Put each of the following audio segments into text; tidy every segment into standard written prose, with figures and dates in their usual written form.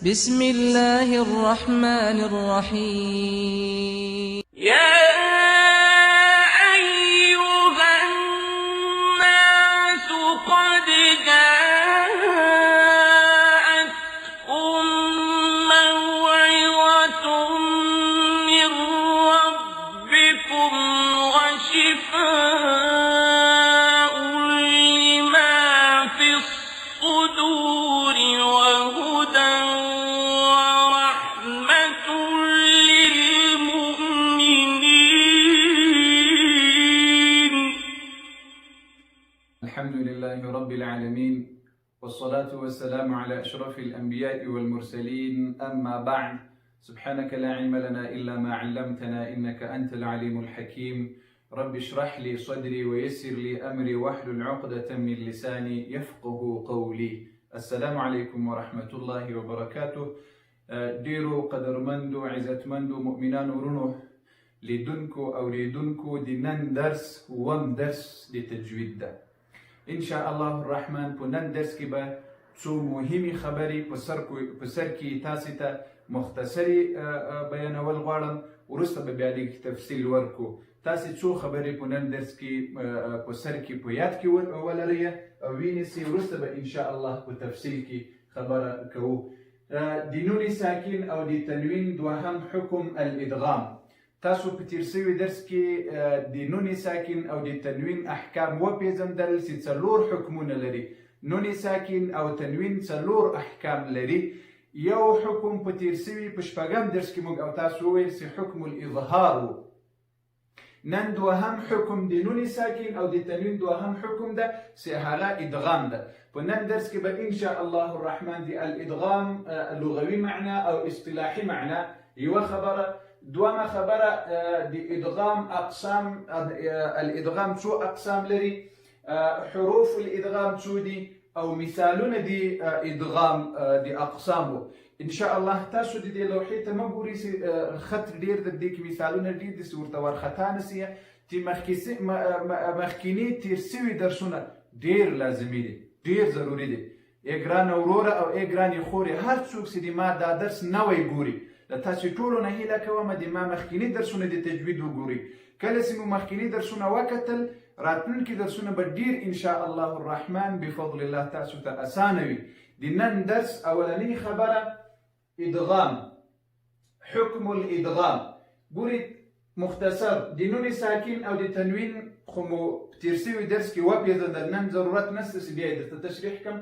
بسم الله الرحمن الرحيم. أيها الناس قد جاءتكم موعظة من ربكم وشفاء لما في الصدور وهدى ورحمة للمؤمنين. الحمد لله رب العالمين، والصلاة والسلام على أشرف الأنبياء والمرسلين، أما بعد. سبحانك لا علم لنا إلا ما علمتنا إنك أنت العليم الحكيم. رب اشرح لي صدري ويسر لي أمري واحلل عقدة من لساني يفقه قولي. السلام عليكم ورحمة الله وبركاته. ديرو قدرمندو عزتمندو مؤمنان ورونو لدنكو دينان درس وم درس لتجويد ده. إن شاء الله الرحمن پنن درس کی با څو مهمي خبري پسر کی تاسو ته مختصری بیانول غواړم، وروسته به بیا لیک تفصیل ورکو. تاسو څو خبري پنن درس کی پسر کی په یاد کې ولرئ او وینئ، وروسته به ان شاء الله په تفصیل کی خبره کوو. د نون ساکن او د تنوین دوهم حکم الادغام. تاسو په تیر شوي درس کې د نون ساکن او د تنوین احکام وپېژندل چې څلور حکمونه لري. نون ساکن او تنوین څلور احکام لري. یو حکم په تیر شوي په شپږم درس کې موږ او تاسو وویل چې حکم الاظهار و. نن دوهم حکم د نون ساکن او د تنوین دوهم حکم ده چې هغه ادغام ده. په نن درس کې به ان شاء الله الرحمن د الادغام لغوي معنا او اصطلاحي معنا یوه خبره. دوما خبره د ادغام اقسام. الادغام څو اقسام لري، حروف الادغام څو دي، او مثالونه د ادغام د اقسامو. ان شاء الله تاسو د دې لوحې ته مه ګورئ چې خط ډېر د دې کې مثالونه ډېر دي چې ورته وارخطا نه سي. چې مخکیني تیر سوي درسونه ډېر لازمي دي، ډېر ضروري دي. ای ګرانه وروره او ای ګرانې خورې، هر څوک چې د ما دا درس نوی ګوري، د تاسو ټولو نه هیله کوم د ما مخکیني درسونه د تجوید وګورئ. کله چې مو مخکیني درسونه وکتل، راتلونکي درسونه به ډېر ان شاء الله الرحمن بفضل الله تاسو ته اسانه وي. د نن درس اولنۍ خبره ادغام، حکم الادغام. ګورئ مختصر، د نون ساکن او د تنوین خو مو تیر شوي درس کې وپېژندل، نن ضرورت نشته چې بیا یې درته تشریح کړم.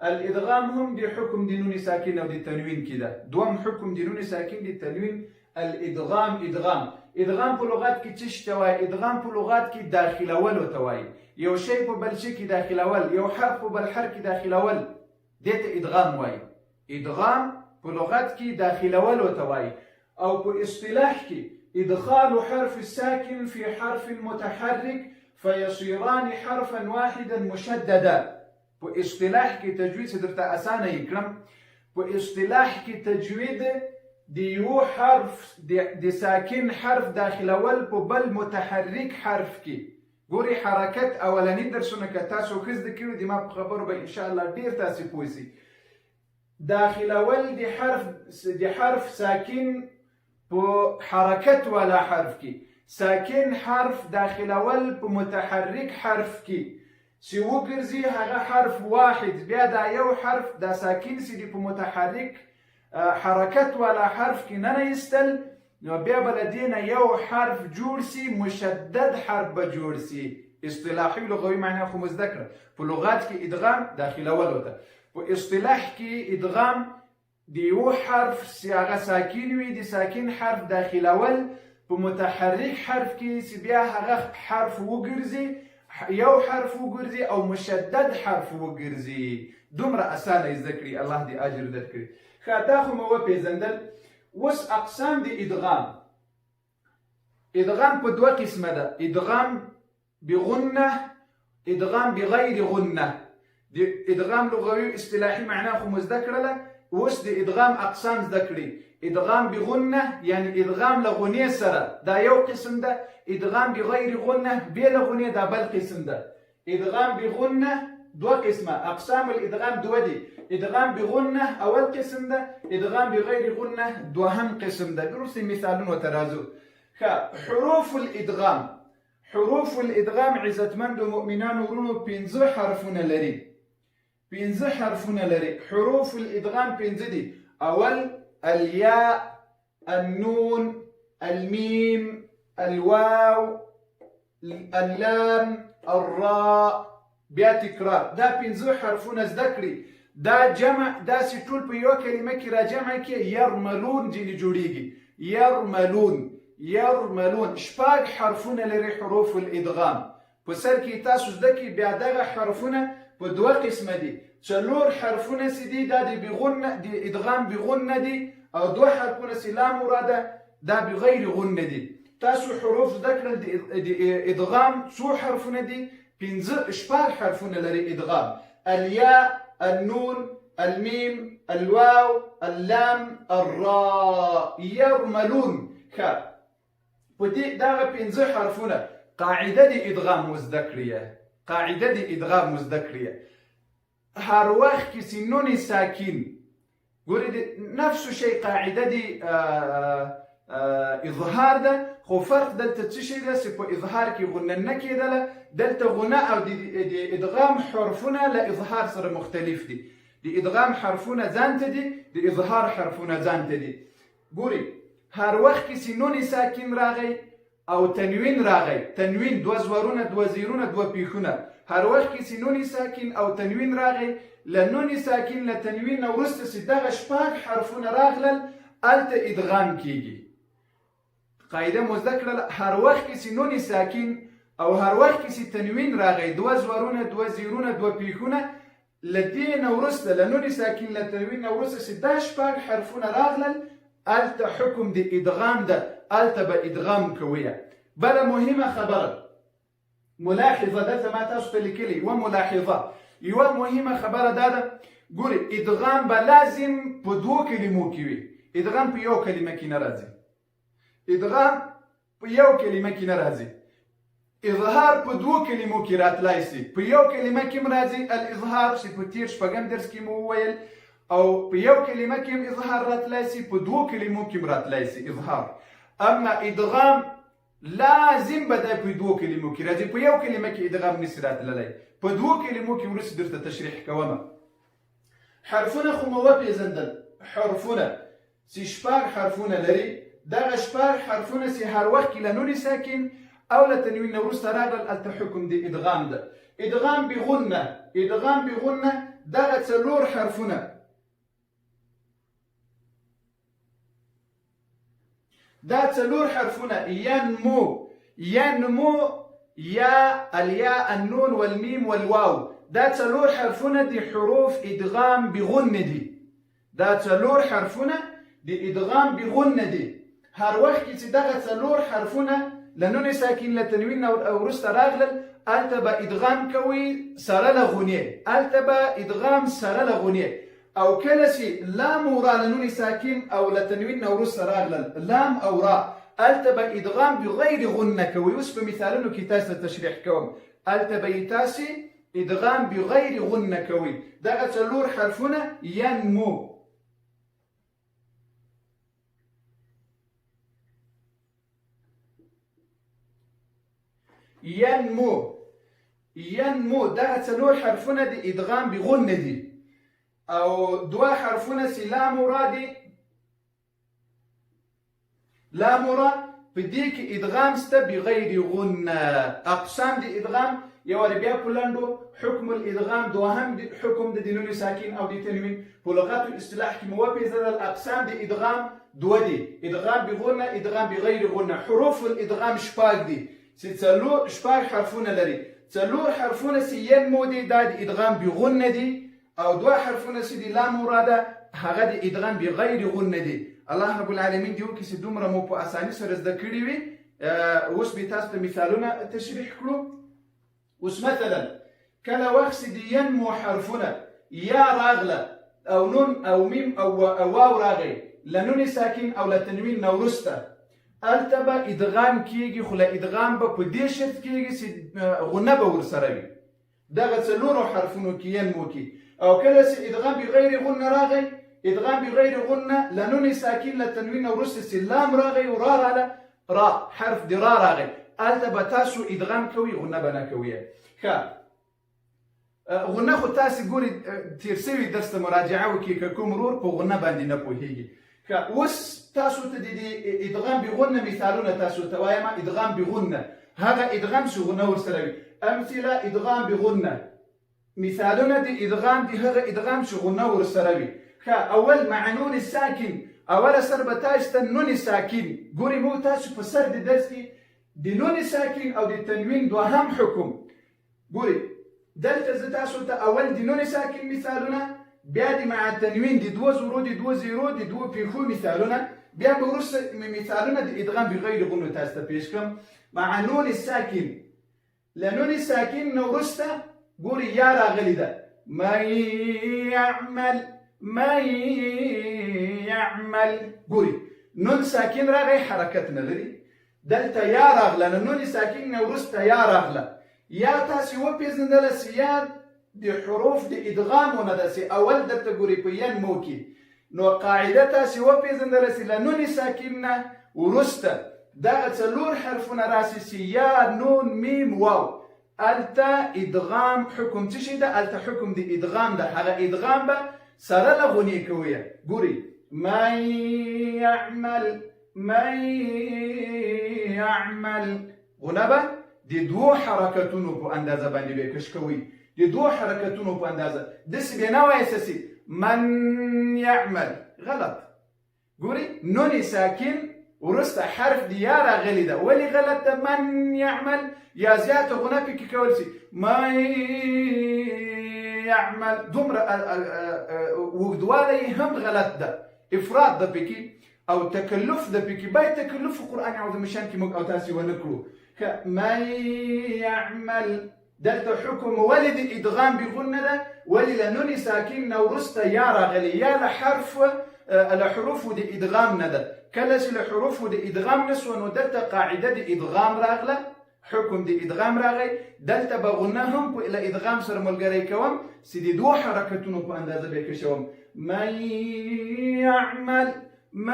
الادغام هم د حکم د نون ساکن او د تنوین کې ده. دوم حکم د نون ساکن د تنوین الادغام. ادغام په لغات کې څه شی ته وایي؟ ادغام په لغات کې داخلول ورته وایي. یو شی په بل شي کې داخلول، یو حرف په بل حرف کې داخلول، دې ته ادغام وایي. ادغام په لغت کې داخلول ورته وایي. او په اصطلاح کې ادخال حرف الساكن في حرف متحرك فيصيران حرفا واحدا مشددا. په اصطلاح کې تجوید چې درته اسانه یې کړم، په اصطلاح کې تجوید د یو حرف د ساکن حرف داخلول په بل متحرک حرف کې. ګوري حرکت اولنی درسونه که تاسو ښه زده کړي، د ما په خبرو به ان شاء الله ډېر تاسو پوه سئ. داخلول د حرف ساکن په حرکت والا حرف کې، ساکن حرف داخلول په متحرک حرف کې چې وګرځي هغه حرف واحد. بیا دا یو حرف دا ساکن چې دی په متحرک حرکت والا حرف کې نه ایستل، نو بیا به له دې نه یو حرف جوړ سي، مشدد حرف به جوړ سي. اصطلاحي لغوي معنا خو مو زده کړه. په لغات کې ادغام داخلول وته، په اصطلاح کې ادغام د یو حرف چې هغه ساکن وي، د ساکن حرف داخلول په متحرک حرف کې چې بیا هغه حرف وګرځي، یو حرف وګرځي او مشدد حرف وګرځي. دومره اسانه زده کړي، الله دې اجر درکړي. ښه، دا خو مو وپېژندل. اوس اقسام د ادغام. ادغام په دوه قسمه ده، ادغام بغنه، ادغام بغیر غنه. د ادغام لغوي اصطلاحي معنا خو مو زده کړله، اوس د ادغام اقسام زده کړي. ادغام بغنه یعنی ادغام له غنې سره، دا یو قسم ده. ادغام بغیر غنه بې له غنې، دا بل قسم ده. ادغام بغنه دوه قسمه. اقسام الادغام دوه دي. ادغام بغنه اول قسم ده، ادغام بغیر غنه دوهم قسم ده. درستی مثالونه ترازو. حروف الادغام، حروف الادغام عزتمند و مؤمنان ورونو 15 حرفونه لري، 15 حرفونه لري. حروف الادغام 15 دي. اول الياء، النون، الميم، الواو، اللام، الراء. بیا تکرار. دا 15 حرفونه زده کړي. دا جمع داسې ټول په یوه کلمه کې را جمع کړي، یرملون ځینې جوړیږي. یرملون، یرملون. شپږ حرفونه لري حروف الادغام. په سر کې تاسو زده کړئ. بیا دغه حرفونه په دوه قسمه دي. څلور حرفونه چې دي دا د بغنه، د ادغام بغنه دي، او دوه حرفونه چې لا مراده دا بغیر غنه دي. تاسو حروف زده کړل د ادغام څو حرفونه دي؟ 15 شپږ حرفونه لري ادغام. الياء، النون، الميم، الواو، اللام، الراء. يرملون. په دې دغه 15 حرفونه قاعده د ادغام زده کړئ. قاعده د ادغام زده کړئ. هر وخت کې نون ساکن ګورئ نفس شی قاعده د اظهار ده، خو فرق دلته څه شی ده چې په اظهار کې غنه نه کېدله. دلته غنه او د ادغام حرفونه له اظهار سره مختلف دي. د ادغام حرفونه ځانته دي، د اظهار حرفونه ځانته دي. ګورئ هر وخت کې نون ساکن راغی او تنوین راغی، تنوین دوه زورونه، دوه زیرونه، دوه پیښونه. هر وخت کې نون ساکن او تنوین راغی، له نون ساکن له تنوین نه وروسته چې دغه شپږ حرفونه راغلل هلته ادغام کیږي. قاعده مو زده کړل. هر وخت کې نون ساکن او هر وخت کې تنوین راغی، دوه زورونه، دوه زیرونه، دوه پیښونه، له دې نه وروسته له نون ساکن له تنوین نه وروسته چې دا شپږ حرفونه راغلل هلته حکم د ادغام ده، هلته به ادغام کوئ. بله مهمه خبره، ملاحظه دلته ما تاسو ته لیکلې یوه ملاحظه، یوه مهمه خبره دا ده. ګورئ ادغام به لازم په دوو کلمو کې وي. ادغام په یو کلمه کې نه راځي. ادغام په یو کلمه کې نه راځي. اظهار په دوو کلمو کې راتلی سي. په یو کلمه کې هم راځي الاظهار چې په تیر شپږم درس کې مو وویل، او په یو کلمه کې هم اظهار راتلی سي، په دوو کلمو کې هم راتلی سي اظهار. اما ادغام لازم به دا په دوو کلمو کې راځي. په یو کلمه کې ادغام نشي راتللی، په دوو کلمو کې وروسته درته تشریح کومه. حرفونه خو مو وپېژندل. حرفونه چې شپږ حرفونه لري، دغه شپږ حرفونه چې هر وخت کې له نون ساکن او له تنوین نه وروسته راغلل هلته حکم د ادغام ده. ادغام بغنه، ادغام بغنه دغه څلور حرفونه، دا څلور حرفونه ینمو، ینمو، یا، الياء، النون والميم والواو. دا څلور حرفونه د حروف ادغام بغنه دي. دا څلور حرفونه د ادغام بغنه دي. هر وخت کې چې دغه څلور حرفونه له نون ساکن له تنوین نه وروسته راغلل هلته به ادغام کوئ سره له غنې، هلته به ادغام سره له غنې. او کله چې لام او را له نون ساکن او له تنوین نه وروسته راغلل لام او را، هلته به ادغام بغیر غنه کوئ. اوس په مثالونو کې تاسو ته تشریح کوم. هلته به یې تاسې ادغام بغیر غنه کوئ. دغه څلور حرفونه ینمو، ینمو، ینمو. دغه څلور حرفونه د ادغام بغنه دي. او دوه حرفونه چې لام او را دي، لام او را په دې کې ادغام شته بغیر غنه. اقسام د ادغام یو بیا په لنډو حکم الادغام، دوهم حکم د نون ساکن او د تنوین. په لغت او اصطلاح کې مو وپېژندل اقسام د ادغام دوه دي، ادغام بغنه، ادغام بغیر غنه. حروف الادغام شپږ دي چې شپږ حرفونه لري. څلور حرفونه چې ینمو دي دا د ادغام بغنه دي، او دوه حرفونه چې د لام او را ده هغه د ادغام بغیر غنه دي. الله رب العالمین دې وکړي چې دومره مو په اسانۍ سره زده کړي وي. اوس به تاسو ته مثالونه تشریح کړو. اوس مثلا کله وخت چې د ینمو حرفونه یا راغله او نون او میم او واو راغی له نون ساکن او له تنوین نه وروسته، هلته به ادغام کیږي، خو له ادغام به په دې شرط کیږي چې غنه به ورسره وي. دغه څلورو حرفونو کې ینمو کې او کله چې ادغام بغیر غنه راغی ادغام بغیر غنه لنون ساکن لتنوین ورست سلام راغی وراله را حرف د را راغی الته به تاسو ادغام کوي غنه بنه کوي ښه غنه خو تاسو ګوري تیر سوي درس مراجعه وکي که کوم رور په غنه باندې نه پوهیږي ښه اوس تاسو ته د ادغام بغنه مثالونه تاسو ته وایم ادغام بغنه هغه ادغام شو غنه ورسره وي امثله ادغام بغنه مثالونه د ادغام دي هغه ادغام شو غنه ورسره وي ښه اول مع نون الساکن اول سر به تاسو ته نون ساکن ګوري مو تاسو په سر د درس کې د نون ساکن او د تنوین دوهم حکم ګوري دلته زه تاسو ته اول د نون ساکن مثالونه بیا د مع تنوین د دوه زرو د دوه زیرو د دوه پیښو مثالونه بیا به وروسته مثالونه د ادغام بغیر غنه تاسو ته پیش کوم مع نون الساکن لنون ساکن نو وروسته ګوري یا راغلی ده من يعمل ګوري نون ساکن راغی حرکت نه لري دلته یا راغله نون ساکن نه وروسته یا راغله یا تاسو وپېژندله چې یا د حروف د ادغامونه ده چې اول درته ګوري په ین مو کې نو قاعده تاسو وپېژندله چې له نون ساکن نه وروسته دغه څلور حرفونه راسي چې یا نون میم واو الته ادغام حکم څه شي ده الته حکم د ادغام ده هغه ادغام به سره له غنې کوي ګوري من يعمل غنه به د دوه حرکتونو په اندازه باندې به کش کوي د دوه حرکتونو په اندازه داسې به نه وایي اساسي من يعمل غلط ګوري نون ساکن ورسته حرف د یا راغلی ده ولې غلط ده من يعمل یا زیاته غنه پکې کول شي من يعمل دومره وګدوالی هم غلط ده افراط ده پکې او تکلف ده پکې باید تکلف قرآن عظیم شان کې موږ او تاسو ونه کړو من يعمل دلته حکم ولې د ادغام بغنه ده ولې له نون ساکن نه وروسته یا راغلی یا له حروف د ادغام نه ده کله چې له حروف د ادغام نسو نو دلته قاعده د ادغام راغله حکم د ادغام راغی دلته به غنه هم په له ادغام سره ملګری کوم چې د دوه حرکتونو په اندازه به کشوم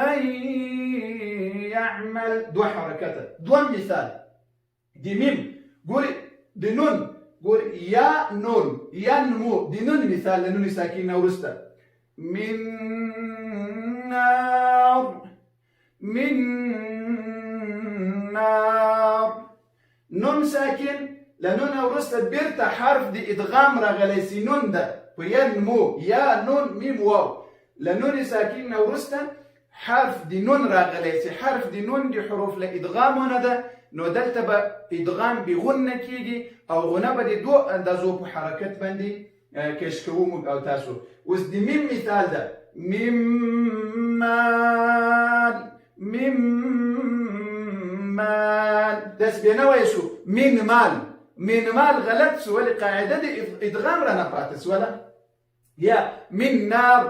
من يعمل دوه حرکته دوه مثال د میم ګوري د نون ګوري یا نون ينمو د نون مثال له نون ساکن وروسته من نار نون ساکن لنون وروسته بیرته حرف د ادغام راغلی سي نون ده په ینمو یا نون میم واو لنون ساکن وروسته حرف د نون راغلی سي حرف د نون د حروف له ادغامونه ده نو دلته به ادغام بغنه کیږي او غنه به د دوه اندازو په حرکت باندې کش کوو موږ او تاسو اوس د میم مثال ده مال داس بینوي شو من مال غلط شو ولې قاعده د ادغام را نه پاتې شو ولا یا من نار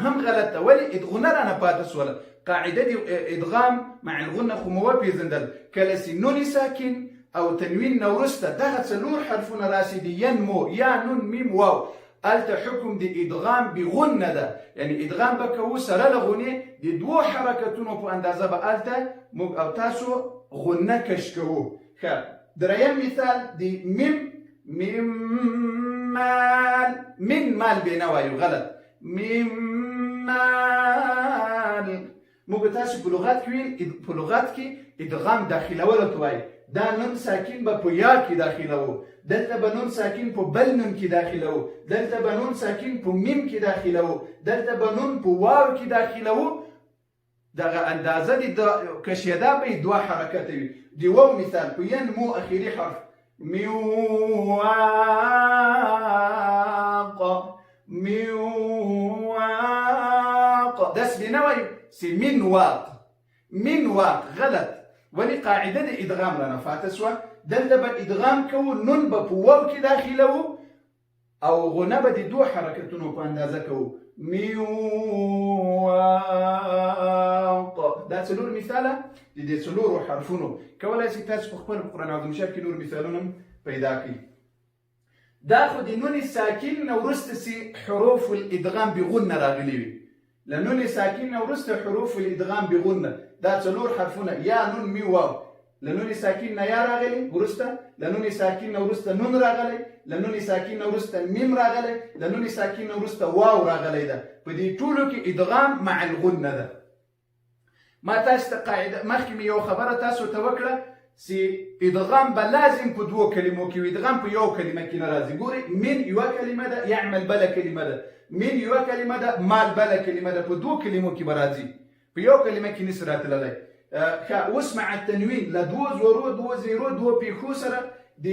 هم غلطه ولې ادغام را نه پاتې شو ولا قاعده د ادغام مع الغنه خو مو پیژندل کله سي نون ساکن او تنوین نورسته دغه څلور حرفونه راسي دي ینمو یا نون میم واو الته حکم د ادغام بغنه ده یعنی ادغام بکو سره له غنې د دوه حرکتونو په اندازه به الته موږ او تاسو غنه کش کوو ښه دریم مثال د من مال بینوایو غلط مال موږ تاسو په لغت کې ادغام داخلول ته وایي دا نون ساکن به په یا کې داخلو دلته به نون ساکن په بل نون کې داخلو دلته به نون ساکن په میم کې داخلو دلته به نون په واو کې داخلو دغه اندازه د کشیدا به دوه حرکت وي دی واو مثال په ینمو اخیری حرف میواق داس بنوي سي من واق غلط ولي قاعده د ادغام لنا فاتسوا دلته به ادغام کوو نون به په واو کې داخلو او غنه به د دوه حرکتونو په اندازه کوو میواق دا څلور مثاله د دې څلورو حرفونو کولای شئ تاسو په خپل قرآن عظیم شریف کې نور مثالونه پیدا کړئ دا خو د نون ساکن نه وروسته سي حروف الادغام بغنه راغلي وي. له نون ساکن نه وروسته حروف الادغام بغنه دا څلور حرفونه یا نون می واو. له نون ساکن نه یا راغلي وروسته، له نون ساکن نه وروسته نون راغلی، له نون ساکن نه وروسته میم راغلی، له نون ساکن نه وروسته واو راغلی ده. په دې ټولو کې ادغام مع الغنه ده. ما تاسو ته قاعده مخکې مې یو خبره تاسو ته وکړه چې ادغام به لازم په دوو کلمو کې وي، ادغام په یو کلمه کې نه راځي. ګورئ من یوه کلمه ده، یعمل بله کلمه ده، من یوه کلمه ده، مال بله کلمه ده. په دوو کلمو کې به راځي، په یو کلمه کې نشي راتللی. اوس مع التنوین له دوو زورو، دوو زیرو، دوو پیښو سره د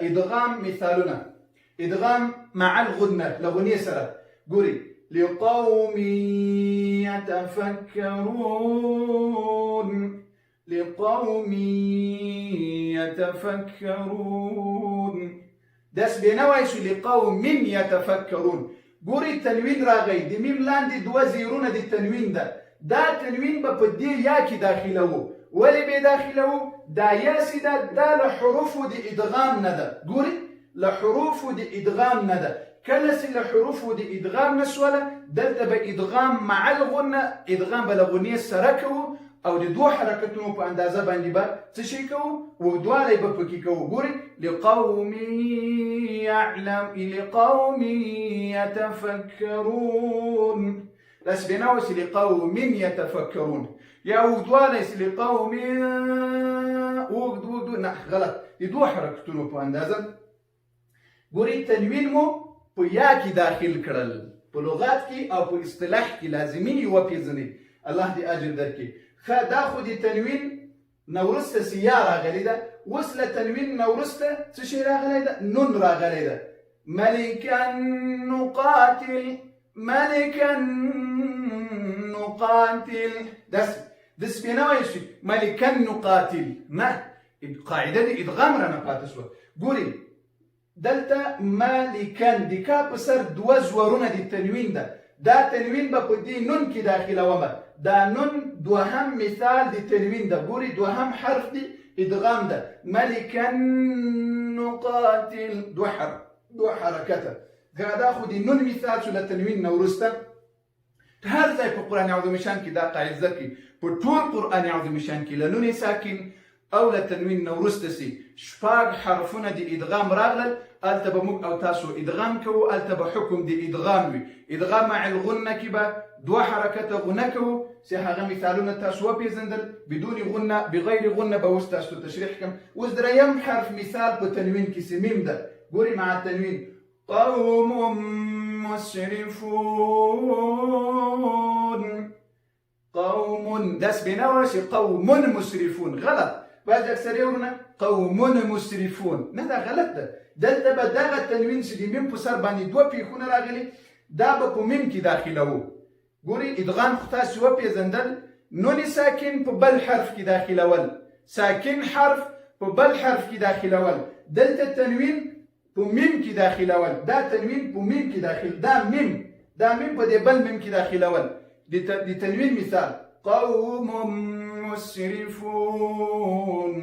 ادغام مثالونه. ادغام مع الغنه له غنې سره. ګورئ لقوم يتفكرون، لقوم يتفكرون. داس بینوای شو لقوم يتفكرون. ګورئ تنوین راغی، د میم لاندې دوه زیرونه د تنوین ده. دا تنوین به په دې یا کې داخله وو. ولې به داخله وو؟ دا یا سي ده، دا له حروفو د ادغام نه ده. ګورئ له حروفو د ادغام نه ده. کله چې له حروفو د ادغام نشوله، دلته به ادغام مع الغنه، ادغام به له غنې سره کوو او د دوه حرکتونو په اندازه باندې به څه شي کوو؟ اوږدوالی به پکې کوو. ګورئ لقوم يعلم، لقوم يتفكرون. بس بناوس لقوم يتفكرون. يا اوږدوالی لقوم اوږد نه غلط، د دوه حرکتونو په اندازه. ګورئ تنوین مو په یا کې داخل کړل. په لغات کې او په اصطلاح کې لازمي یې وپېژنئ. الله دې اجر درکړي. ښه دا خو د تنوین نه وروسته سي یا راغلی ده. اوس له تنوین نه وروسته څه شی راغلی ده؟ نون راغلی ده. ملکا نقاتل، ملکا نقاتل. داسې بینوی شي ملکا نقاتل. نه، قاعده د ادغام رانه پاتې شوه. ګورئ دلته مالکن د کا په سر دوه زورونه د تنوین ده. دا تنوین به په دې نون کې داخلومه. دا نون دوهم مثال د تنوین ده. ګورئ دوهم حرف دی ادغام ده. ملکن نقاتل، دوه حرکته. دا خو د نون مثال شو له تنوین نه وروسته. هر ځای په قرآن عظیم شان کې دا قاعده زده کړئ. په ټول قرآن عظیم شان کې له نون ساکن او له تنوین نه وروسته سي شپږ حرفونه د ادغام راغلل. هلته به موږ او تاسو ادغام کوو، هلته به حکم د ادغام وي. ادغام مع الغنه کې به دوه حرکته غنه کوو چې هغه مثالونه تاسو وپېژندل. بدون غنه، بغیر غنه به اوس تاسو تشریح کړم. اوس دریم حرف مثال په تنوین کې سي میم ده. ګورئ مع التنوین قوم مسرفون، قوم داس بینوی شي قوم مسرفون. غلط، بعض اکثر ورنه قوم مسرفون. نه دا غلط ده. دلته به دغه تنوین چې د میم په سر باندې دوه پیښونه راغلي، دا به په میم کې داخله وو. ګورئ ادغام خو تاسو وپېژندل. نون ساکن په بل حرف کې داخلول، ساکن حرف په بل حرف کې داخلول. دلته تنوین په میم کې داخلول. دا تنوین په میم کې داخل، دا میم په دې بل میم کې داخلول. د تنوین مثال قوم مسرفون،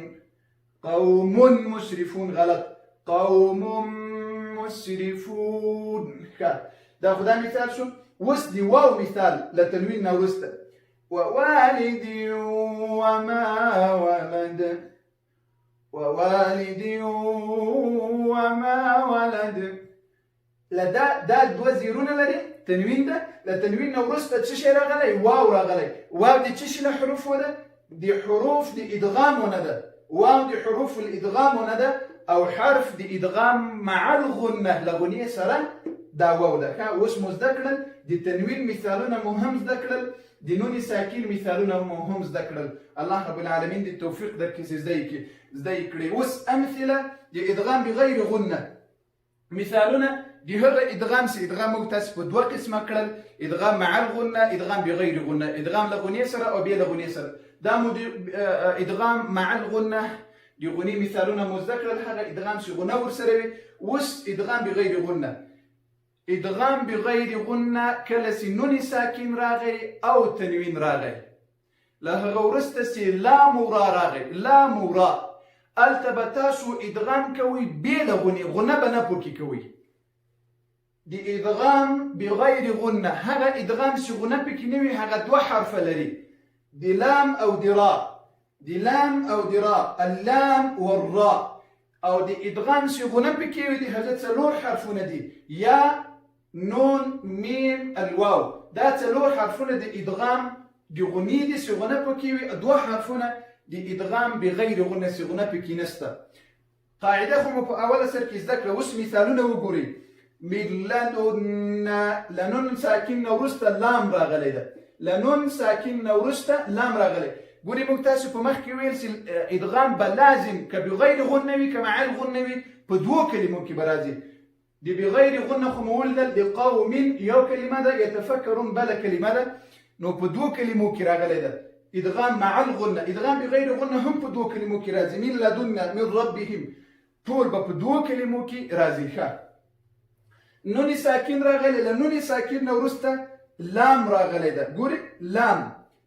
قوم مسرفون. غلط، قوم مسرفون. دا خو دا مثال شو. اوس د واو مثال له تنوین نه وروسته ووالد وما ولد، ووالد وما ولد. دا دوه زیرونه لري تنوین ده. له تنوین نه وروسته څه شی راغلی؟ واو راغلی. واو د څه شي له حروفو ده؟ د حروف د ادغامونه ده. واو د حروف الادغامونه ده او حرف د ادغام مع الغنه له غنې سره دا واو ده. اوس مو زده کړل د تنوین مثالونه مو هم زده کړل، د نون ساکن مثالونه مو هم زده کړل. الله رب العالمین د توفیق درکړي چې زده یې کړي. اوس امثله د ادغام بغیر غنه. مثالونه د هغه ادغام چې ادغام موږ تاسو په دوه قسمه کړل. ادغام مع الغنه، ادغام بغیر غنه. ادغام له غنې سره او بیا له غنې سره. دا مو د ادغام مع الغنه د غنې مثالونه مو زده کړل. هغه ادغام چې غنه ورسره وي. اوس ادغام بغیر غنه. ادغام بغیر غنه کله چې نون ساکن راغی او تنوین راغی، له هغه وروسته چې لام را راغی. لام را هلته به تاسو ادغام کوئ بې له غنې، غنه به نه پکې کوئ. د ادغام بغیر غنه هغه ادغام چې غنه پکې نه وي هغه دوه حرفه لري، د لام او د را، د لام او د را، اللام والراء. او د ادغام چې غنه پکې وي د هغه څلور حرفونه دي، یا نون میم الواو. دا څلور حرفونه د ادغام د غنې دي چې غنه پکې وي، دوه حرفونه د ادغام بغیر غنه چې غنه پکې نشته. قاعده خو مو په اوله سر کې زده کړه، اوس مثالونه وګورئ. من لدنا، لنون ساکن نه وروسته لام راغلی ده، لنون ساکن نه وروسته لام راغلی. ګورئ موږ تاسو په مخکې ویل چې ادغام به لازم که بغیر غنه وي که مع الغنه وي په دوو کلمو کې به راځي. د بغیر غنه خو مو ولیدل د قوم یو کلمه ده، یتفکرون بله کلمه ده، نو په دوو کلمو کې راغلی ده. ادغام مع الغنه، ادغام بغیر غنه هم په دوو کلمو کې راځي. من لدنا، من ربهم، ټول به په دوو کلمو کې راځي. ښه، نون ساکن راغلی، له نون ساکن نه وروسته لام راغلی ده. ګورئ لام،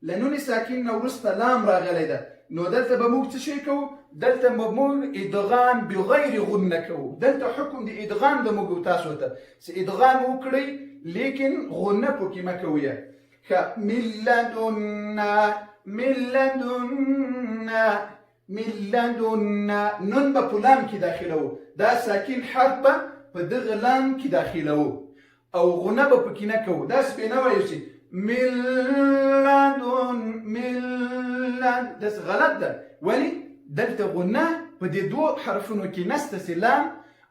له نون ساکن نه وروسته لام راغلی ده. نو دلته به موږ څه شی کوو؟ دلته به موږ ادغام بغیر غنه کوو. دلته حکم د ادغام د موږ تاسو ته چې ادغام وکړئ لیکن غنه پکې مه کوئ. ښه، من لدنا، من لدنا، من لدنا، نون به په لام کې داخلوو، دا ساکن حرف به په دغه لام کې داخلوو او غنه به پکې نه کوو. داسې به نه وایو چې من لدن، من لدن، داسې غلط ده. ولې؟ دلته غنه په دې دوه حرفونو کې نسته چې لام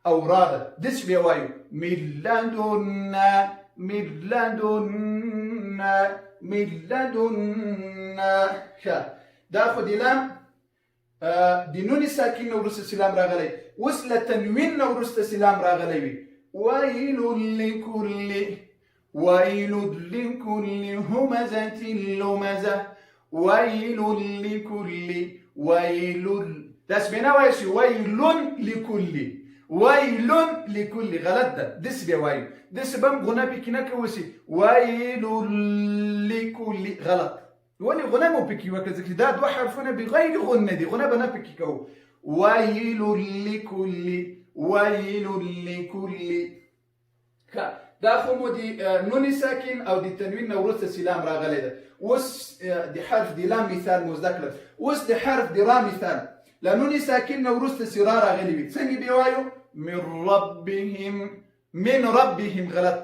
او را ده. داسې به وایو من لدنا، من لدنا، من لدنا. ښه، دا خو د لام د نون ساکن نه وروسته سلام راغلی. اوس له تنوین نه وروسته سلام راغلی وي. ویل لکل، ویل لکل همزة لمزة، ویل لکل، ویل، داسې به نه وایو چې ویل لکل، ویل لکل، غلط ده. داسې به وایو، داسې به هم غنه پکې نه کوو چې ویل لکل، غلط. ولې غنه مو پکې وکړه؟ ځکه دا دوه حرفونه بغیر غنه دي، غنه به نه پکې کوو. ویل لکل، ویل لکل. ښه، دا خو مو د نون ساکن او د تنوین نه وروسته سلام راغلی ده. اوس د حرف د لام مثال مو زده کړل. اوس د حرف د را مثال. له نون ساکن نه وروسته سرا راغلی وي، څنګه به وایو؟ من ربهم، من ربهم، غلط.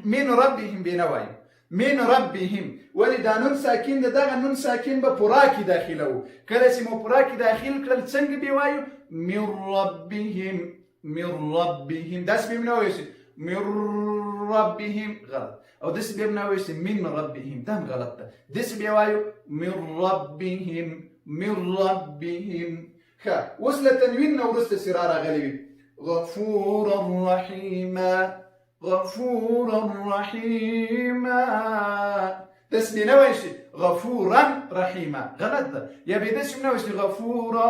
من ربهم به نه وایو، من ربهم. ولې دا نون ساکن ده، دغه نون ساکن به په را کې داخلوو. کله چې مو په را کې داخل کړل څنګه به وایو؟ من ربهم، من ربهم. داسې به نه وایو من ربهم، غلط. او داسې به نه وایو من ربهم، دا هم غلط ده. داسې به وایو من ربهم، من ربهم. ښه، اوس له تنوین نه وروسته سرا راغلی وي. غفورا رحیما، غفورا رحیما. داسې به نه وایو غفورا رحیما، غلط ده. یا به داسې به نه وایو غفورا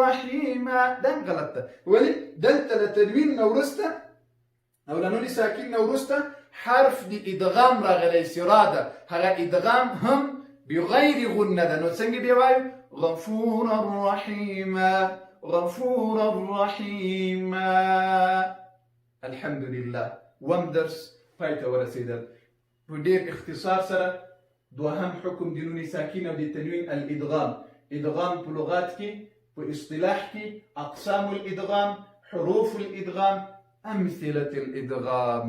رحیما، دا هم غلط ده. ولې؟ دلته له تنوین نه وروسته او له نون ساکن نه وروسته حرف د ادغام راغلی، سرا ده. هغه ادغام هم بغیر غنه ده. نو څنګه به وایو؟ غفورا رحیما، غفورا رحیما. الحمدلله، وم درس پای ته ورسېدل. په ډېر اختصار سره دوهم حکم د نون ساکن او د تنوین الادغام. ادغام په لغات کې، په اصطلاح کې اقسام الادغام، حروف الادغام، امثله الادغام.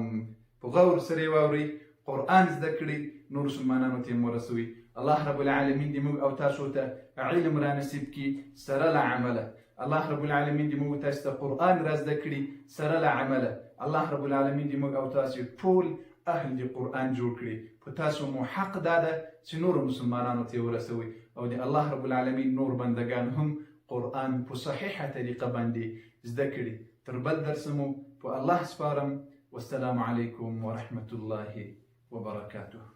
په غور سره واورئ، قرآن زده کړئ، نور مسلمانانو ته یې ورسوئ. الله رب العالمین دې موږ او تاسو ته علم را نصیب کړي سره له عمله. الله رب العالمین دې موږ تاسو ته قرآن را زده کړي سره له عمله. الله رب العالمین دې موږ او تاسو ټول اهل د قرآن جوړ کړي. په تاسو مو حق دا ده چې نور مسلمانانو ته یې ورسوئ او د الله رب العالمین نور بندگان هم قرآن په صحیحه طریقه باندې زده کړي. تر بل درس مو په الله سپارم. والسلام علیکم ورحمة الله وبرکاته.